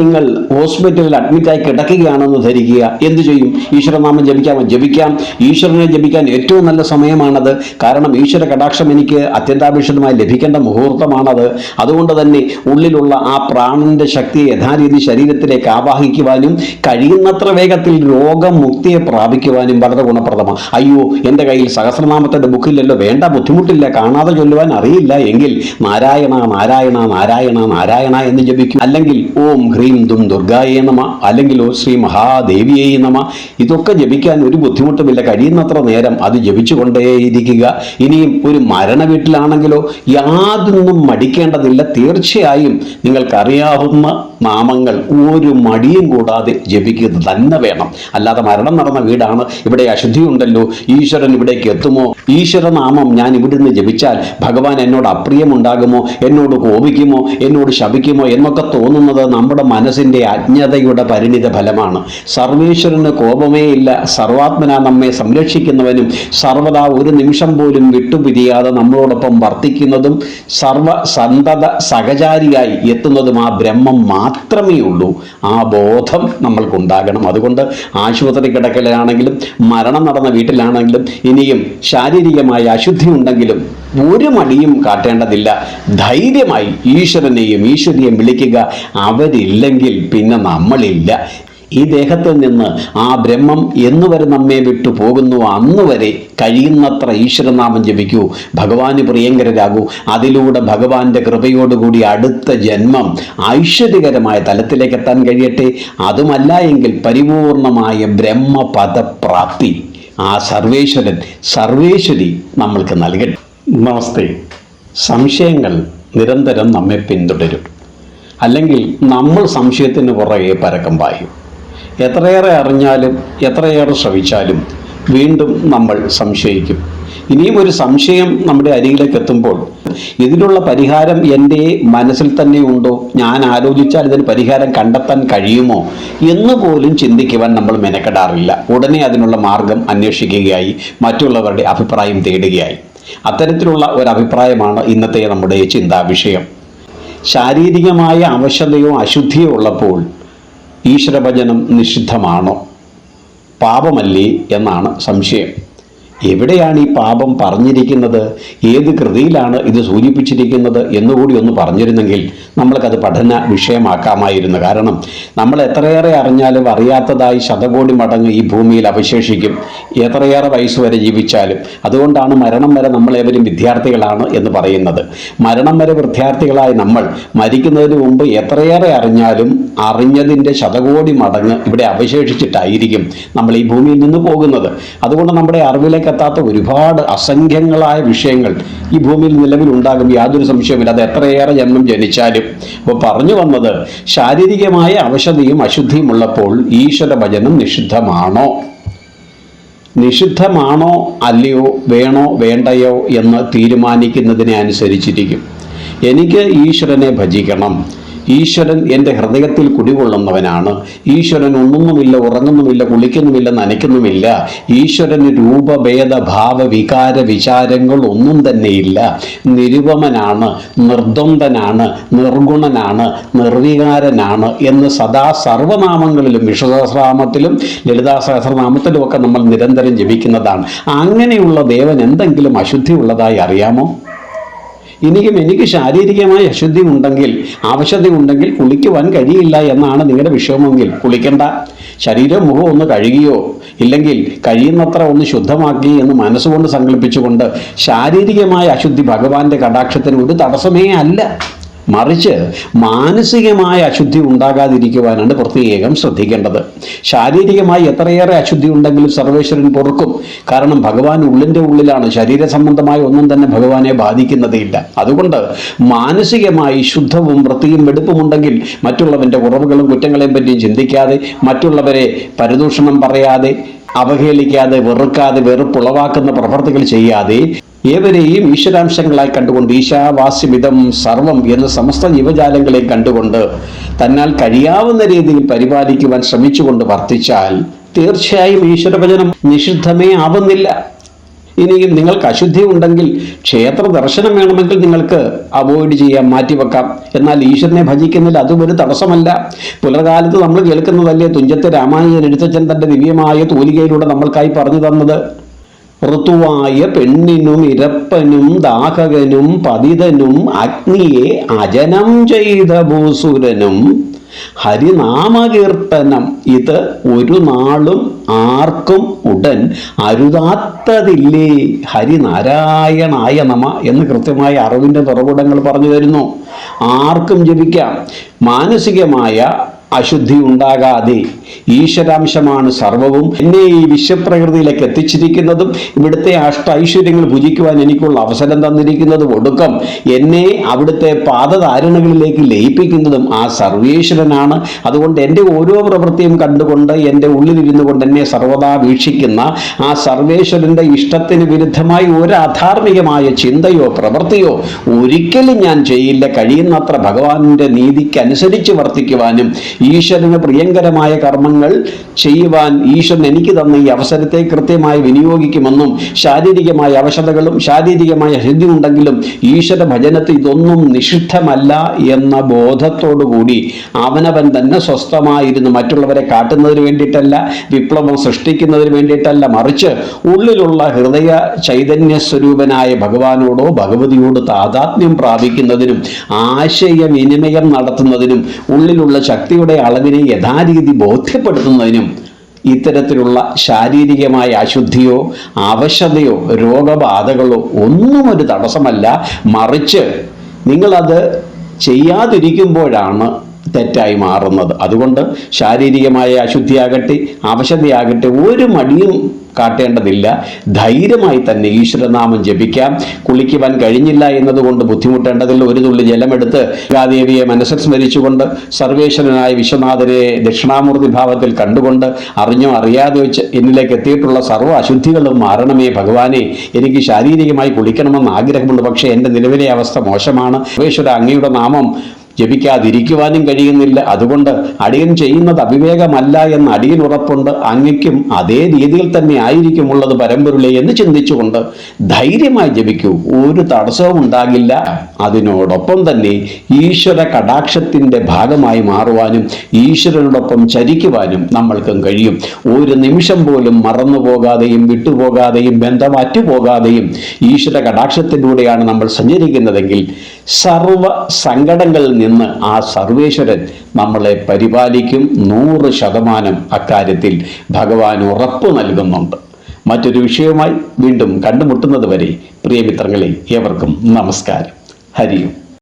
നിങ്ങൾ ഹോസ്പിറ്റലിൽ അഡ്മിറ്റായി കിടക്കുകയാണെന്ന് ധരിക്കുക. എന്തു ചെയ്യും? ഈശ്വരനാമം ജപിക്കാമോ? ജപിക്കാം. ഈശ്വരനെ ജപിക്കാൻ ഏറ്റവും നല്ല സമയമാണത്. കാരണം ഈശ്വര കടാക്ഷം എനിക്ക് അത്യന്താപേക്ഷിതമായി ലഭിക്കേണ്ട മുഹൂർത്തമാണത്. അതുകൊണ്ട് തന്നെ ഉള്ളിലുള്ള ആ പ്രാണന്റെ ശക്തിയെ യഥാരീതി ശരീരത്തിലേക്ക് ആവാഹിക്കുവാനും കഴിയുന്നത്ര വേഗത്തിൽ രോഗമുക്തിയെ പ്രാപിക്കുവാനും വളരെ ഗുണപ്രദമാണ്. അയ്യോ, എൻ്റെ കയ്യിൽ സഹസ്രനാമത്തിൻ്റെ ബുക്കില്ലല്ലോ, വേണ്ട, ബുദ്ധിമുട്ടില്ല, കാണാതെ ചൊല്ലുവാൻ അറിയില്ല എങ്കിൽ നാരായണ നാരായണ നാരായണ നാരായണ എന്ന് ജപിക്കും. അല്ലെങ്കിൽ ഓം ഹ്രീം ദും ദുർഗായേ നമ, അല്ലെങ്കിൽ ഓ ശ്രീ മഹാദേവിയേ നമ. ഇതൊക്കെ ജപിക്കാൻ ഒരു ബുദ്ധിമുട്ടുമില്ല. കഴിയുന്നത്ര നേരം അത് ജപിച്ചുകൊണ്ടേയിരിക്കുക. ഇനിയും ഒരു മരണ വീട്ടിലാണെങ്കിലോ യാതൊന്നും മടിക്കേണ്ടതില്ല. തീർച്ചയായും നിങ്ങൾക്കറിയാവുന്ന നാമങ്ങൾ ഒരു മടിയും കൂടാതെ ജപിക്കുക തന്നെ വേണം. അല്ലാതെ മരണം നടന്ന വീടാണ്, ഇവിടെ അശുദ്ധി ഉണ്ടല്ലോ, ഈശ്വരൻ ഇവിടേക്ക് എത്തുമോ, ഈശ്വരനാമം ഞാൻ ഇവിടുന്ന് ജപിച്ചാൽ ഭഗവാൻ എന്നോട് അപ്രിയമുണ്ടാകുമോ, എന്നോട് കോപിക്കുമോ, എന്നോട് ശപിക്കുമോ എന്നൊക്കെ തോന്നുന്നത് നമ്മുടെ മനസ്സിൻ്റെ അജ്ഞതയുടെ പരിണിത ഫലമാണ്. സർവേശ്വരന് കോപമേ ഇല്ല. സർവാത്മന നമ്മെ സംരക്ഷിക്കുന്നവനും സർവദാ ഒരു നിമിഷം പോലും വിട്ടുപിരിയാതെ നമ്മളോടൊപ്പം വർത്തിക്കുന്നതും സർവസന്തത സഹചാരിയായി എത്തുന്നതും ആ ബ്രഹ്മം മാത്രമേ ഉള്ളൂ. ആ ബോധം നമ്മൾക്കുണ്ടാകണം. അതുകൊണ്ട് ആശുപത്രി കിടക്കലാണെങ്കിലും മരണം നടന്ന വീട്ടിലാണെങ്കിലും ഇനിയും ശാരീരികമായ അശുദ്ധി ഉണ്ടെങ്കിലും ഒരു മടിയും കാട്ടേണ്ടതില്ല. ധൈര്യമായി ഈശ്വരനെയും ഈശ്വരിയെയും വിളിക്കുക. അവരില്ലെങ്കിൽ പിന്നെ നമ്മളില്ല. ഈ ദേഹത്തിൽ നിന്ന് ആ ബ്രഹ്മം എന്നുവരെ നമ്മെ വിട്ടു പോകുന്നു അന്നുവരെ കഴിയുന്നത്ര ഈശ്വരനാമം ജപിക്കൂ. ഭഗവാന് പ്രിയങ്കരരാകൂ. അതിലൂടെ ഭഗവാന്റെ കൃപയോടുകൂടി അടുത്ത ജന്മം ഐശ്വര്യകരമായ തലത്തിലേക്ക് എത്താൻ കഴിയട്ടെ. അതുമല്ല എങ്കിൽ പരിപൂർണമായ ബ്രഹ്മപദപ്രാപ്തി ആ സർവേശ്വരി നമ്മൾക്ക് നൽകട്ടെ. നമസ്തേ. സംശയങ്ങൾ നിരന്തരം നമ്മെ പിന്തുടരും. അല്ലെങ്കിൽ നമ്മൾ സംശയത്തിന് പുറകെ പരക്കം പായും. എത്രയേറെ അറിഞ്ഞാലും എത്രയേറെ ശ്രവിച്ചാലും വീണ്ടും നമ്മൾ സംശയിക്കും. ഇനിയും ഒരു സംശയം നമ്മുടെ അരികിലേക്ക് എത്തുമ്പോൾ ഇതിനുള്ള പരിഹാരം എൻ്റെ മനസ്സിൽ തന്നെ ഉണ്ടോ, ഞാൻ ആലോചിച്ചാൽ ഇതിന് പരിഹാരം കണ്ടെത്താൻ കഴിയുമോ എന്ന് പോലും ചിന്തിക്കുവാൻ നമ്മൾ മെനക്കെടാറില്ല. ഉടനെ അതിനുള്ള മാർഗം അന്വേഷിക്കുകയായി മറ്റുള്ളവരുടെ അഭിപ്രായം തേടുകയായി. അത്തരത്തിലുള്ള ഒരഭിപ്രായമാണ് ഇന്നത്തെ നമ്മുടെ ചിന്താവിഷയം. ശാരീരികമായ അവശതയോ അശുദ്ധിയോ ഉള്ളപ്പോൾ ഈശ്വരഭജനം നിഷിദ്ധമാണോ, പാപമല്ലേ എന്നാണ് സംശയം. എവിടെയാണ് ഈ പാപം പറഞ്ഞിരിക്കുന്നത്, ഏത് കൃതിയിലാണ് ഇത് സൂചിപ്പിച്ചിരിക്കുന്നത് എന്നുകൂടി ഒന്ന് പറഞ്ഞിരുന്നെങ്കിൽ നമ്മൾക്കത് പഠന വിഷയമാക്കാമായിരുന്നു. കാരണം നമ്മൾ എത്രയേറെ അറിഞ്ഞാലും അറിയാത്തതായി ശതകോടി മടങ്ങ് ഈ ഭൂമിയിൽ അവശേഷിക്കും, എത്രയേറെ വയസ്സ് വരെ ജീവിച്ചാലും. അതുകൊണ്ടാണ് മരണം വരെ നമ്മളേവരും വിദ്യാർത്ഥികളാണ് എന്ന് പറയുന്നത്. മരണം വരെ വിദ്യാർത്ഥികളായി നമ്മൾ മരിക്കുന്നതിന് മുമ്പ് എത്രയേറെ അറിഞ്ഞാലും അറിഞ്ഞതിൻ്റെ ശതകോടി മടങ്ങ് ഇവിടെ അവശേഷിച്ചിട്ടായിരിക്കും നമ്മൾ ഈ ഭൂമിയിൽ നിന്ന് പോകുന്നത്. അതുകൊണ്ട് നമ്മുടെ അറിവിലേക്ക് എത്താത്ത ഒരുപാട് അസംഖ്യങ്ങളായ വിഷയങ്ങൾ ഈ ഭൂമിയിൽ നിലവിലുണ്ടാകും, യാതൊരു സംശയമില്ല. അത് എത്രയേറെ ജന്മം ജനിച്ചാലും. അപ്പോൾ പറഞ്ഞു വന്നത്, ശാരീരികമായ അവശതയും അശുദ്ധിയും ഉള്ളപ്പോൾ ഈശ്വര ഭജനം നിഷിദ്ധമാണോ? നിഷിദ്ധമാണോ അല്ലയോ, വേണോ വേണ്ടയോ എന്ന് തീരുമാനിക്കുന്നതിനെ അനുസരിച്ചിരിക്കും. എനിക്ക് ഈശ്വരനെ ഭജിക്കണം, ഈശ്വരൻ എൻ്റെ ഹൃദയത്തിൽ കുടികൊള്ളുന്നവനാണ്, ഈശ്വരൻ ഉണ്ണുന്നുമില്ല, ഉറങ്ങുന്നുമില്ല, കുളിക്കുന്നുമില്ല, നനയ്ക്കുന്നുമില്ല, ഈശ്വരന് രൂപഭേദ ഭാവ വികാര വിചാരങ്ങൾ ഒന്നും തന്നെയില്ല, നിരുപമനാണ്, നിർദ്വന്ദ്വനാണ്, നിർഗുണനാണ്, നിർവികാരനാണ് എന്ന് സദാ സർവനാമങ്ങളിലും വിഷ്ണുസഹസ്രനാമത്തിലും ലളിതാ സഹസ്രനാമത്തിലും ഒക്കെ നമ്മൾ നിരന്തരം ജപിക്കുന്നതാണ്. അങ്ങനെയുള്ള ദേവൻ എന്തെങ്കിലും അശുദ്ധി ഉള്ളതായി അറിയാമോ? എനിക്ക് ശാരീരികമായ അശുദ്ധി ഉണ്ടെങ്കിൽ, അവശത ഉണ്ടെങ്കിൽ കുളിക്കുവാൻ കഴിയില്ല എന്നാണ് നിങ്ങളുടെ വിഷയമെങ്കിൽ കുളിക്കണ്ട. ശരീരം മുഖം ഒന്ന് കഴുകിയോ ഇല്ലെങ്കിൽ കഴിയുന്നത്ര ഒന്ന് ശുദ്ധമാക്കി എന്ന് മനസ്സുകൊണ്ട് സങ്കല്പിച്ചുകൊണ്ട് ശാരീരികമായ അശുദ്ധി ഭഗവാന്റെ കടാക്ഷത്തിന് ഒരു തടസ്സമേ അല്ല. മറിച്ച് മാനസികമായ അശുദ്ധി ഉണ്ടാകാതിരിക്കുവാനാണ് പ്രത്യേകം ശ്രദ്ധിക്കേണ്ടത്. ശാരീരികമായി എത്രയേറെ അശുദ്ധി ഉണ്ടെങ്കിലും സർവേശ്വരൻ പൊറുക്കും. കാരണം ഭഗവാൻ ഉള്ളിൻ്റെ ഉള്ളിലാണ്. ശരീര സംബന്ധമായ ഒന്നും തന്നെ ഭഗവാനെ ബാധിക്കുന്നതേയില്ല. അതുകൊണ്ട് മാനസികമായി ശുദ്ധവും വൃത്തിയും വെടുപ്പുമുണ്ടെങ്കിൽ മറ്റുള്ളവൻ്റെ കുറവുകളും കുറ്റങ്ങളെയും പറ്റിയും ചിന്തിക്കാതെ, മറ്റുള്ളവരെ പരദൂഷണം പറയാതെ, അവഹേളിക്കാതെ, വെറുക്കാതെ, വെറുപ്പുളവാക്കുന്ന പ്രവർത്തികൾ ചെയ്യാതെ, ഏവരെയും ഈശ്വരാംശങ്ങളായി കണ്ടുകൊണ്ട് ഈശാവാസ്യമിതം സർവം എന്ന സമസ്ത ജീവജാലങ്ങളെ കണ്ടുകൊണ്ട് തന്നാൽ കഴിയാവുന്ന രീതിയിൽ പരിപാലിക്കുവാൻ ശ്രമിച്ചുകൊണ്ട് വർത്തിച്ചാൽ തീർച്ചയായും ഈശ്വരഭജനം നിഷിദ്ധമേ ആവുന്നില്ല. ഇനിയും നിങ്ങൾക്ക് അശുദ്ധി ഉണ്ടെങ്കിൽ ക്ഷേത്ര ദർശനം വേണമെങ്കിൽ നിങ്ങൾക്ക് അവോയ്ഡ് ചെയ്യാം, മാറ്റിവെക്കാം. എന്നാൽ ഈശ്വരനെ ഭജിക്കുന്നതിൽ അതും ഒരു തടസ്സമല്ല. പുലർകാലത്ത് നമ്മൾ കേൾക്കുന്നതല്ലേ തുഞ്ചത്തെ രാമാനുജൻ എഴുത്തച്ഛൻ തന്റെ ദിവ്യമായ തൂലികയിലൂടെ നമ്മൾക്കായി പറഞ്ഞു തന്നത്? ഋതുവായ പെണ്ണിനും ഇരപ്പനും ദാഹകനും പതിതനും അഗ്നിയെ അജനം ചെയ്ത ഭൂസുരനും ഹരിനാമകീർത്തനം ഇത് ഒരു നാളും ആർക്കും ഉടൻ അരുതാത്തതില്ലേ. ഹരിനാരായണായ നമ എന്ന് കൃത്യമായ അറിവിൻ്റെ തുറവിടങ്ങൾ പറഞ്ഞു തരുന്നു. ആർക്കും ജപിക്കാം. മാനസികമായ അശുദ്ധി ഉണ്ടാകാതെ ഈശ്വരാംശമാണ് സർവവും എന്നെ ഈ വിശ്വപ്രകൃതിയിലേക്ക് എത്തിച്ചിരിക്കുന്നതും ഇവിടുത്തെ ഐശ്വര്യങ്ങൾ ഭുജിക്കുവാൻ എനിക്കുള്ള അവസരം തന്നിരിക്കുന്നതും ഒടുക്കം എന്നെ അവിടുത്തെ പാദധാരണകളിലേക്ക് ലയിപ്പിക്കുന്നതും ആ സർവേശ്വരനാണ്. അതുകൊണ്ട് എൻ്റെ ഓരോ പ്രവൃത്തിയും കണ്ടുകൊണ്ട് എൻ്റെ ഉള്ളിലിരുന്നു കൊണ്ട് എന്നെ സർവദാ വീക്ഷിക്കുന്ന ആ സർവേശ്വരൻ്റെ ഇഷ്ടത്തിന് വിരുദ്ധമായി ഒരു അധാർമികമായ ചിന്തയോ പ്രവൃത്തിയോ ഒരിക്കലും ഞാൻ ചെയ്യില്ല. കഴിയുന്നത്ര ഭഗവാന്റെ നീതിക്കനുസരിച്ച് വർത്തിക്കുവാനും ഈശ്വരന് പ്രിയങ്കരമായ കർമ്മങ്ങൾ ചെയ്യുവാൻ ഈശ്വരൻ എനിക്ക് തന്ന ഈ അവസരത്തെ കൃത്യമായി വിനിയോഗിക്കുമെന്നും ശാരീരികമായ അവശതകളും ശാരീരികമായ അശുദ്ധി ഉണ്ടെങ്കിലും ഈശ്വര ഭജനത്തിൽ ഇതൊന്നും നിഷിദ്ധമല്ല എന്ന ബോധത്തോടുകൂടി അവനവൻ തന്നെ സ്വസ്ഥമായിരുന്നു മറ്റുള്ളവരെ കാട്ടുന്നതിന് വേണ്ടിയിട്ടല്ല, വിപ്ലവം സൃഷ്ടിക്കുന്നതിന് വേണ്ടിയിട്ടല്ല, മറിച്ച് ഉള്ളിലുള്ള ഹൃദയ ചൈതന്യ സ്വരൂപനായ ഭഗവാനോടോ ഭഗവതിയോട് താതാത്മ്യം പ്രാപിക്കുന്നതിനും ആശയവിനിമയം നടത്തുന്നതിനും ഉള്ളിലുള്ള ശക്തിയുടെ അളവിനെ യഥാരീതി ബോധ്യപ്പെടുത്തുന്നതിനും ഇത്തരത്തിലുള്ള ശാരീരികമായ അശുദ്ധിയോ അവശതയോ രോഗബാധകളോ ഒന്നും ഒരു തടസ്സമല്ല. മറിച്ച് നിങ്ങളത് ചെയ്യാതിരിക്കുമ്പോഴാണ് തെറ്റായി മാറുന്നത്. അതുകൊണ്ട് ശാരീരികമായ അശുദ്ധിയാകട്ടെ അവശതയാകട്ടെ ഒരു മടിയും കാട്ടേണ്ടതില്ല. ധൈര്യമായി തന്നെ ഈശ്വരനാമം ജപിക്കാം. കുളിക്കുവാൻ കഴിഞ്ഞില്ല എന്നതുകൊണ്ട് ബുദ്ധിമുട്ടേണ്ടതില്ല. ഒരു തുള്ളി ജലമെടുത്ത് ഗാദേവിയെ മനസ്സിൽ സ്മരിച്ചുകൊണ്ട് സർവേശ്വരനായ വിശ്വനാഥനെ ദക്ഷിണാമൂർത്തി ഭാവത്തിൽ കണ്ടുകൊണ്ട് അറിഞ്ഞോ അറിയാതെ വെച്ച് എന്നിലേക്ക് എത്തിയിട്ടുള്ള സർവ്വ അശുദ്ധികളും മാറണമേ ഭഗവാനെ. എനിക്ക് ശാരീരികമായി കുളിക്കണമെന്ന് ആഗ്രഹമുണ്ട്, പക്ഷേ എൻ്റെ നിലവിലെ അവസ്ഥ മോശമാണ്. സർവേശ്വര, അങ്ങയുടെ നാമം ജപിക്കാതിരിക്കുവാനും കഴിയുന്നില്ല. അതുകൊണ്ട് അടിയൻ ചെയ്യുന്നത് അവിവേകമല്ല എന്ന് അടിയൻ ഉറപ്പുണ്ട്. അങ്ങയ്ക്കും അതേ രീതിയിൽ തന്നെ ആയിരിക്കുമുള്ളത് പരമ്പൊരുളെ എന്ന് ചിന്തിച്ചുകൊണ്ട് ധൈര്യമായി ജപിക്കൂ. ഒരു തടസ്സവും ഉണ്ടാകില്ല. അതിനോടൊപ്പം തന്നെ ഈശ്വര കടാക്ഷത്തിൻ്റെ ഭാഗമായി മാറുവാനും ഈശ്വരനോടൊപ്പം ചരിക്കുവാനും നമ്മൾക്കും കഴിയും. ഒരു നിമിഷം പോലും മറന്നു പോകാതെയും വിട്ടുപോകാതെയും ബന്ധം അറ്റുപോകാതെയും ഈശ്വര കടാക്ഷത്തിലൂടെയാണ് നമ്മൾ സഞ്ചരിക്കുന്നതെങ്കിൽ സർവ സങ്കടങ്ങളിൽ നിന്ന് ആ സർവേശ്വരൻ നമ്മളെ പരിപാലിക്കും. 100% അക്കാര്യത്തിൽ ഭഗവാൻ ഉറപ്പ് നൽകുന്നുണ്ട്. മറ്റൊരു വിഷയവുമായി വീണ്ടും കണ്ടുമുട്ടുന്നത് വരെ പ്രിയമിത്രങ്ങളെ, ഏവർക്കും നമസ്കാരം. ഹരിയും.